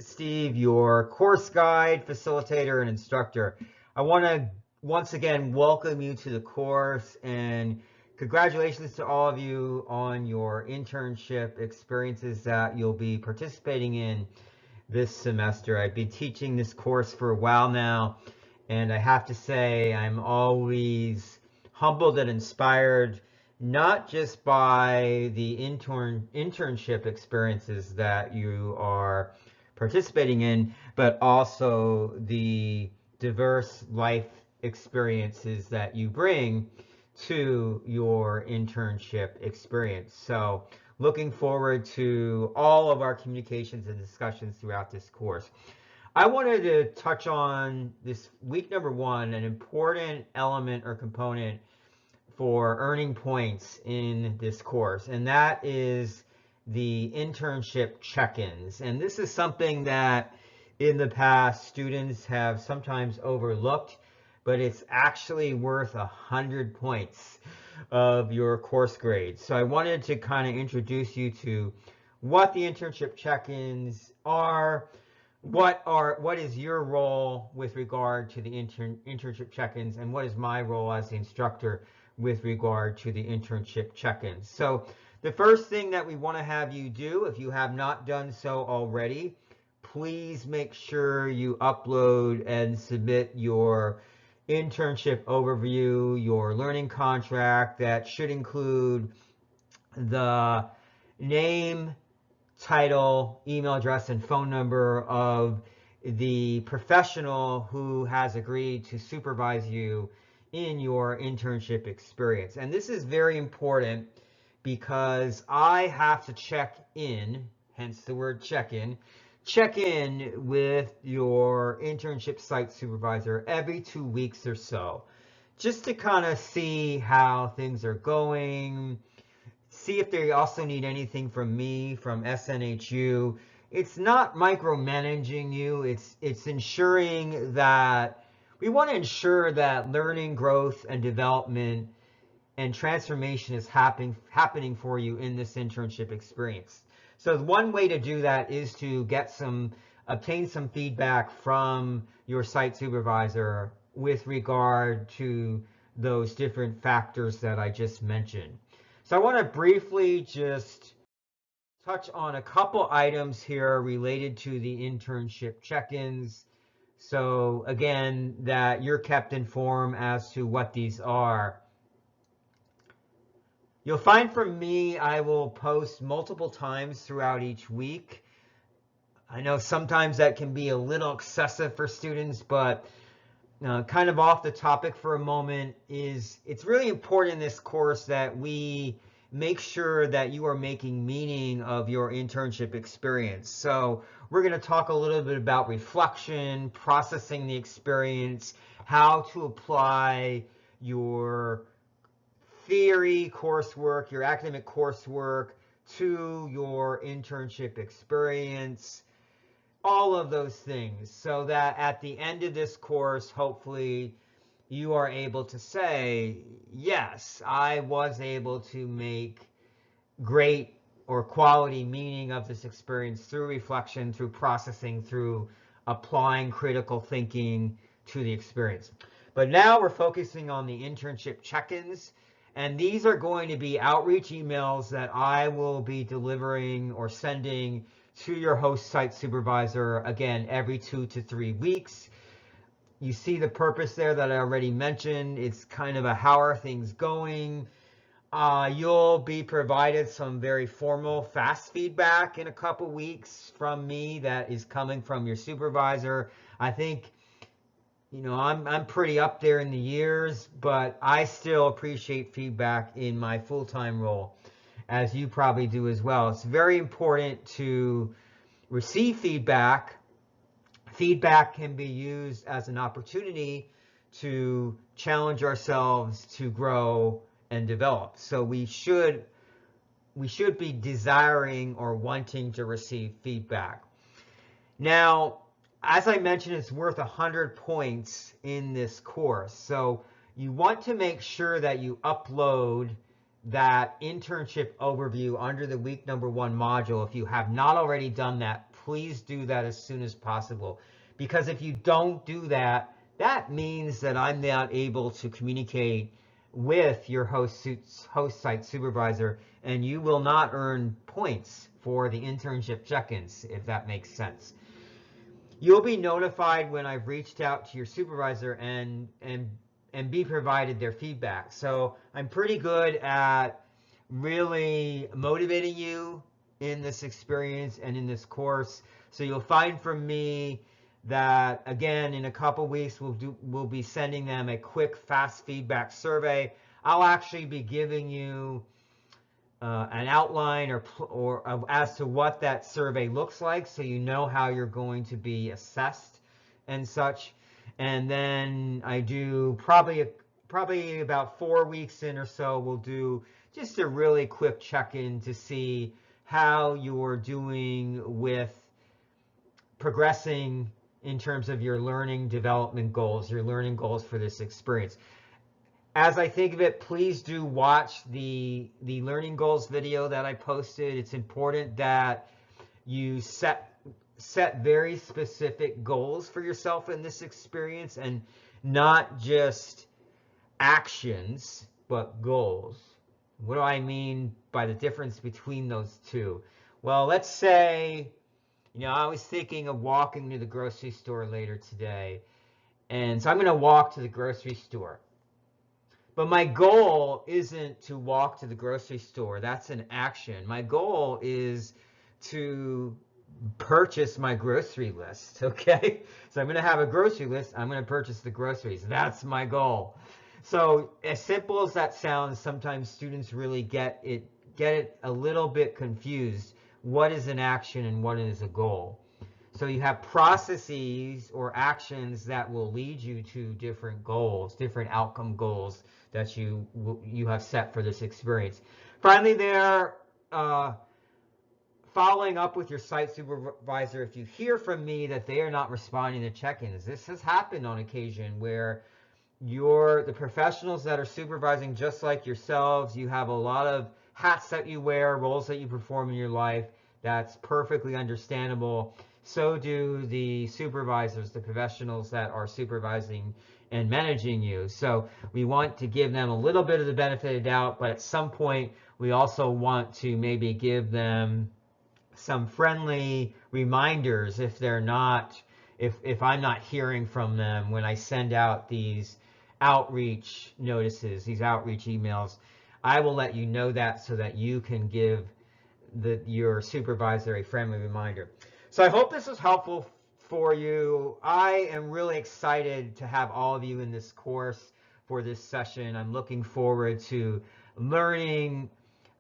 is Steve, your course guide, facilitator, and instructor. I want to once again welcome you to the course and congratulations to all of you on your internship experiences that you'll be participating in this semester. I've been teaching this course for a while now, and I have to say I'm always humbled and inspired, not just by the internship experiences that you are participating in, but also the diverse life experiences that you bring to your internship experience. So looking forward to all of our communications and discussions throughout this course. I wanted to touch on this week number 1, an important element or component for earning points in this course, and that is the internship check-ins. And this is something that in the past students have sometimes overlooked, but it's actually worth 100 points of your course grade. So I wanted to kind of introduce you to what the internship check-ins are, what is your role with regard to the internship check-ins, and what is my role as the instructor with regard to the internship check-ins. So the first thing that we want to have you do, if you have not done so already, please make sure you upload and submit your internship overview, your learning contract. That should include the name, title, email address, and phone number of the professional who has agreed to supervise you in your internship experience. And this is very important because I have to check in, hence the word check in with your internship site supervisor every 2 weeks or so, just to kind of see how things are going, see if they also need anything from me, from SNHU. It's not micromanaging you, it's ensuring that we want to ensure that learning, growth, and development and transformation is happening for you in this internship experience. So one way to do that is to obtain some feedback from your site supervisor with regard to those different factors that I just mentioned. So I want to briefly just touch on a couple items here related to the internship check-ins. So again, that you're kept informed as to what these are. You'll find from me, I will post multiple times throughout each week. I know sometimes that can be a little excessive for students, but kind of off the topic for a moment, it's really important in this course that we make sure that you are making meaning of your internship experience. So we're going to talk a little bit about reflection, processing the experience, how to apply your theory coursework, your academic coursework to your internship experience, all of those things, so that at the end of this course, hopefully you are able to say, yes, I was able to make great or quality meaning of this experience through reflection, through processing, through applying critical thinking to the experience. But now we're focusing on the internship check-ins, and these are going to be outreach emails that I will be delivering or sending to your host site supervisor, again, every 2 to 3 weeks. You see the purpose there that I already mentioned. It's kind of a how are things going. You'll be provided some very formal, fast feedback in a couple weeks from me that is coming from your supervisor. I think, I'm pretty up there in the years, but I still appreciate feedback in my full-time role, as you probably do as well. It's very important to receive feedback. Feedback can be used as an opportunity to challenge ourselves to grow and develop. So we should be desiring or wanting to receive feedback. Now, as I mentioned, it's worth 100 points in this course. So you want to make sure that you upload that internship overview under the week number 1 module. If you have not already done that, please do that as soon as possible. Because if you don't do that, that means that I'm not able to communicate with your host site supervisor, and you will not earn points for the internship check-ins, if that makes sense. You'll be notified when I've reached out to your supervisor and be provided their feedback. So I'm pretty good at really motivating you in this experience and in this course. So you'll find from me that, again, in a couple weeks, we'll be sending them a quick, fast feedback survey. I'll actually be giving you an outline or as to what that survey looks like, so you know how you're going to be assessed and such. And then I do probably about 4 weeks in or so, we'll do just a really quick check-in to see how you're doing with progressing in terms of your learning development goals, your learning goals for this experience. As I think of it, please do watch the learning goals video that I posted. It's important that you set very specific goals for yourself in this experience, and not just actions, but goals. What do I mean by the difference between those two? Well, let's say, I was thinking of walking to the grocery store later today, and so I'm going to walk to the grocery store. But my goal isn't to walk to the grocery store. That's an action. My goal is to purchase my grocery list, okay? So I'm going to have a grocery list. I'm going to purchase the groceries. That's my goal. So as simple as that sounds, sometimes students really get it a little bit confused. What is an action and what is a goal? So you have processes or actions that will lead you to different goals, different outcome goals that you have set for this experience. Finally, following up with your site supervisor, if you hear from me that they are not responding to check-ins. This has happened on occasion where the professionals that are supervising, just like yourselves, you have a lot of hats that you wear, roles that you perform in your life. That's perfectly understandable. So do the supervisors, the professionals that are supervising and managing you. So we want to give them a little bit of the benefit of the doubt, but at some point we also want to maybe give them some friendly reminders if I'm not hearing from them when I send out these outreach notices, these outreach emails. I will let you know that so that you can give your supervisor a friendly reminder. So I hope this was helpful for you. I am really excited to have all of you in this course for this session. I'm looking forward to learning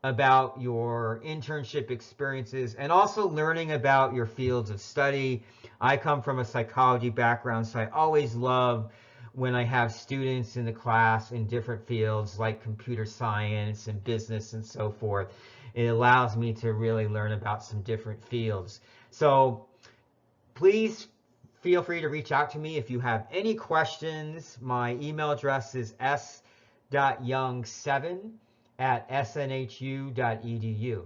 about your internship experiences and also learning about your fields of study. I come from a psychology background, so I always love when I have students in the class in different fields like computer science and business and so forth. It allows me to really learn about some different fields. So please feel free to reach out to me if you have any questions. My email address is s.young7@snhu.edu.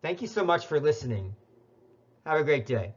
Thank you so much for listening. Have a great day.